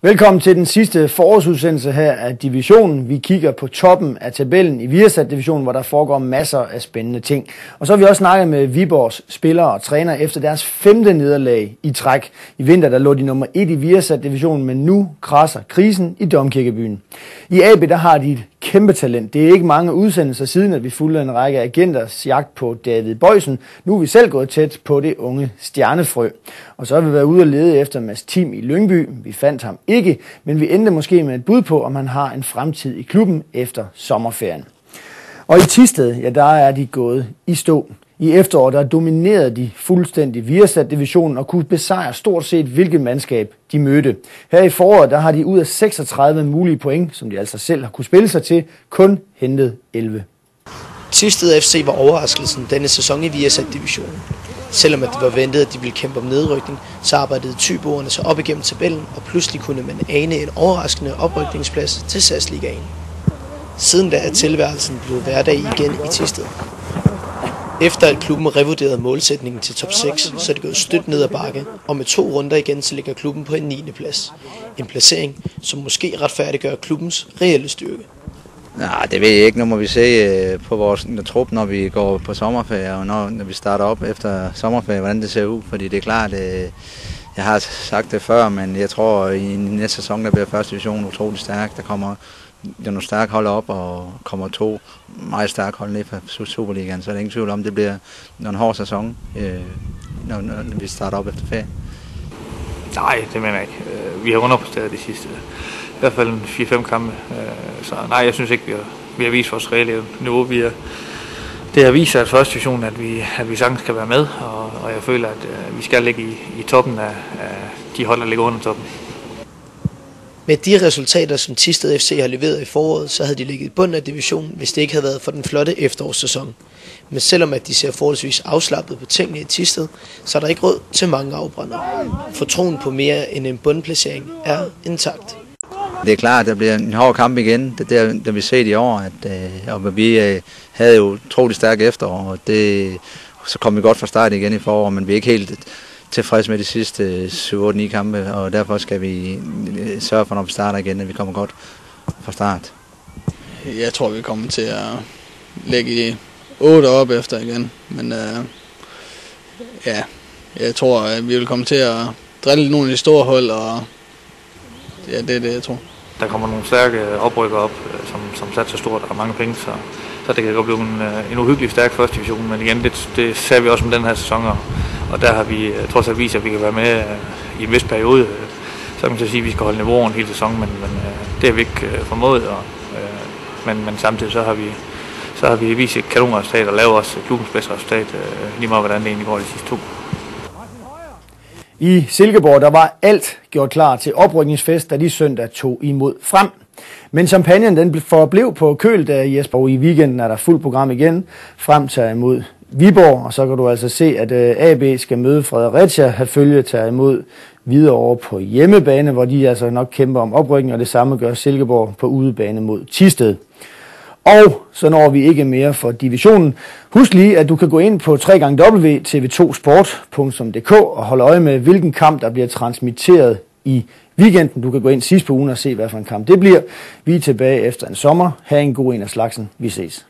Velkommen til den sidste forårsudsendelse her af divisionen. Vi kigger på toppen af tabellen i Viasat-divisionen, hvor der foregår masser af spændende ting. Og så har vi også snakket med Viborgs spillere og træner efter deres 5. nederlag i træk. I vinter der lå de nummer 1 i Viasat-divisionen, men nu krasser krisen i Domkirkebyen. I AB der har de et kæmpe talent. Det er ikke mange udsendelser siden, at vi fulgte en række agenters jagt på David Boysen. Nu er vi selv gået tæt på det unge stjernefrø. Og så har vi været ude og lede efter Mads Tim i Lyngby. Vi fandt ham ikke, men vi endte måske med et bud på, om han har en fremtid i klubben efter sommerferien. Og i Thisted, ja, der er de gået i stå. I efteråret der dominerede de fuldstændig Viasat-divisionen og kunne besejre stort set hvilket mandskab de mødte. Her i foråret der har de ud af 36 mulige point, som de altså selv har kunne spille sig til, kun hentet 11. Thisted FC var overraskelsen denne sæson i Viasat-divisionen. Selvom at det var ventet, at de ville kæmpe om nedrykning, så arbejdede Thyboerne sig op igennem tabellen, og pludselig kunne man ane en overraskende oprykningsplads til SAS-ligaen. Siden da er tilværelsen blevet hverdag igen i Thisted. Efter at klubben revurderede målsætningen til top 6, så er det gået stødt ned ad bakke, og med 2 runder igen, så ligger klubben på en 9. plads. En placering, som måske retfærdiggør klubbens reelle styrke. Nej, det ved jeg ikke. Nu må vi se på vores trup, når vi går på sommerferie, og når vi starter op efter sommerferie, hvordan det ser ud. Fordi det er klart, jeg har sagt det før, men jeg tror, at i næste sæson, der bliver første division utrolig stærk. Der kommer nogle stærke hold op, og kommer 2 meget stærke hold ned fra Superligaen. Så er der ingen tvivl om, det bliver en hård sæson, når vi starter op efter ferie. Nej, det mener jeg ikke. Vi har underpræsteret de sidste, i hvert fald 4-5 kampe. Så nej, jeg synes ikke, vi har vist vores reelle niveau. Det har vist sig at første division, at vi sagtens kan være med, og jeg føler, at vi skal ligge i toppen af de hold, der ligger under toppen. Med de resultater, som Thisted FC har leveret i foråret, så havde de ligget i bunden af divisionen, hvis det ikke havde været for den flotte efterårssæson. Men selvom at de ser forholdsvis afslappet på tingene i Thisted, så er der ikke råd til mange afbrændere. For troen på mere end en bundplacering er intakt. Det er klart, at der bliver en hård kamp igen. Det er der vi set i år, og vi havde jo utroligt stærkt efterår, og så kom vi godt fra start igen i foråret, men vi er ikke helt tilfreds med de sidste 7-8-9 kampe, og derfor skal vi sørge for, når vi starter igen, at vi kommer godt fra start. Jeg tror, vi kommer til at lægge 8 op efter igen, men ja, jeg tror, at vi vil komme til at drille nogle af de store hold, og ja, det er det, jeg tror. Der kommer nogle stærke oprykker op, som satser stort og mange penge, så det kan godt blive en uhyggelig stærk første division, men igen, det ser vi også med den her sæson, og der har vi trods alt vist, at vi kan være med i en vis periode. Så kan man så sige, at vi skal holde niveauet en hel sæson, men det har vi ikke formået, men samtidig så har vi vist et kanonresultat og lavet også klubbens bedste resultat, lige meget hvordan det egentlig går de sidste 2. I Silkeborg der var alt gjort klar til oprykningsfest, da de søndag tog imod Frem. Men champagnen den forblev på køl, da Jesper. I weekenden er der fuldt program igen. Frem tager imod Viborg, og så kan du altså se, at AB skal møde Fredericia. Herfølge tager imod Hvidovre på hjemmebane, hvor de altså nok kæmper om oprykning, og det samme gør Silkeborg på udebane mod Thisted. Og så når vi ikke mere for divisionen. Husk lige, at du kan gå ind på www.tv2sport.dk og holde øje med, hvilken kamp, der bliver transmitteret i weekenden. Du kan gå ind sidst på ugen og se, hvad for en kamp det bliver. Vi er tilbage efter en sommer. Ha' en god en af slagsen. Vi ses.